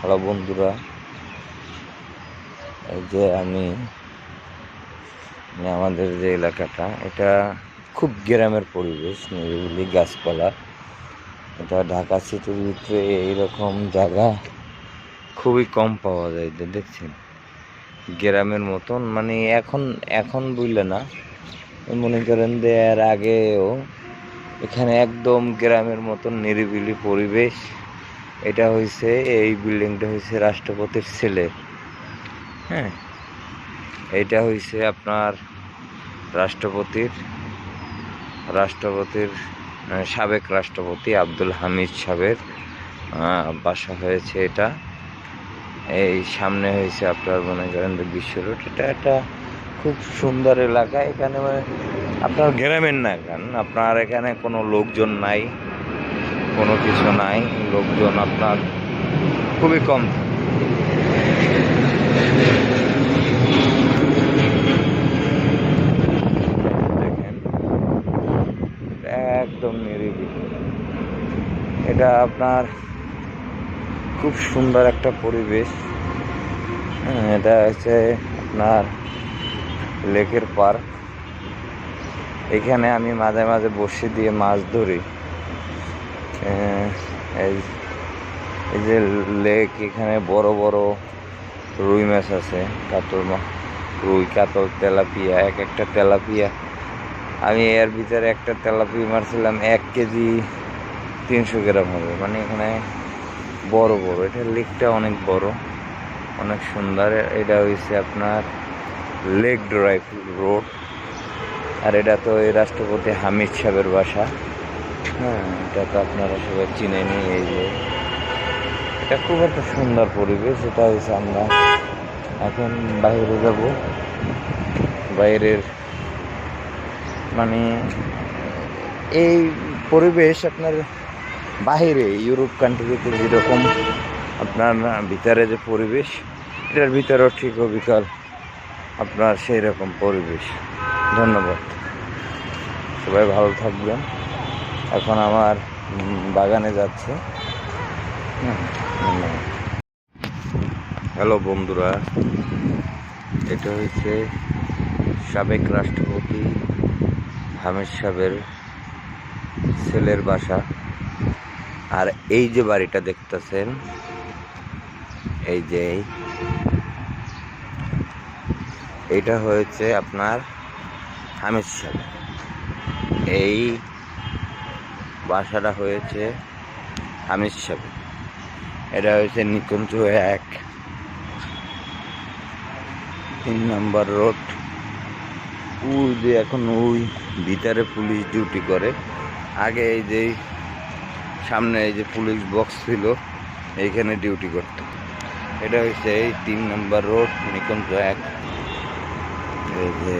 Hello বন্ধুরা, এই যে আমি আমাদের যে এলাকাটা, এটা খুব গ্রামের পরিবেশ, নিরিবিলি গাছপালা। এটা ঢাকা সিটির ভিতরে এইরকম জায়গা খুবই কম পাওয়া যায়। যে দেখছেন গ্রামের মতন, মানে এখন এখন বুঝলে না, মনে করেন যে এর আগেও এখানে একদম গ্রামের মতন নিরিবিলি পরিবেশ। এটা হয়েছে, এই বিল্ডিংটা হয়েছে রাষ্ট্রপতির ছেলে। হ্যাঁ, এইটা হয়েছে আপনার রাষ্ট্রপতির রাষ্ট্রপতির সাবেক রাষ্ট্রপতি আব্দুল হামিদ সাহেবের বাসা হয়েছে এটা। এই সামনে হয়েছে আপনার মনে করেন যে বিশ্ব রোড। এটা একটা খুব সুন্দর এলাকা। এখানে মানে আপনার গ্রামের না, আপনার এখানে কোনো লোকজন নাই, কোনো কিছু নাই, লোকজন আপনার খুবই কম। দেখেন একদম নিরিবিলি। এটা আপনার খুব সুন্দর একটা পরিবেশ। এটা হচ্ছে আপনার লেকের পার্ক। এখানে আমি মাঝে মাঝে বসে দিয়ে মাছ ধরি। এই যে লেক, এখানে বড় বড় রুই মাছ আছে, কাতল রুই, কাতল, তেলাপিয়া। একটা তেলাপিয়া, আমি এর ভিতরে একটা তেলাপিয়া মারছিলাম 1 কেজি 300 গ্রাম হবে। মানে এখানে বড় বড়, এটা লেকটা অনেক বড়, অনেক সুন্দর। এটা হয়েছে আপনার লেক ড্রাইভ রোড। আর এটা তো এই রাষ্ট্রপতি হামিদ সাহেবের বাসা। হ্যাঁ, এটা তো আপনারা সবাই চিনেনি। এই যে এটা খুব একটা সুন্দর পরিবেশ। এটা হয়েছে, আমরা এখন বাইরে যাব। বাইরের মানে এই পরিবেশ আপনার বাহিরে ইউরোপ কান্ট্রিতে যেরকম আপনার ভিতরে যে পরিবেশ, এটার ভিতরেও ঠিক বিকাল আপনার সেই রকম পরিবেশ। ধন্যবাদ, সবাই ভালো থাকবেন। এখন আমার বাগানে যাচ্ছে। ধন্যবাদ। হ্যালো বন্ধুরা, এটা হচ্ছে সাবেক রাষ্ট্রপতি হামিদ সাহেবের ছেলের বাসা। আর এই যে বাড়িটা দেখতেছেন, এই যে এইটা হয়েছে আপনার হামিদ সাহেব। এই বাসাটা হয়েছে হামিদ সাহেব। এটা হয়েছে নিকুঞ্জ 1 3 নম্বর রোড। ওই যে এখন ওই ভিতরে পুলিশ ডিউটি করে। আগে এই যে সামনে এই যে পুলিশ বক্স ছিল, এইখানে ডিউটি করত। এটা হচ্ছে এই 3 নম্বর রোড, নিকুঞ্জ 1। এই যে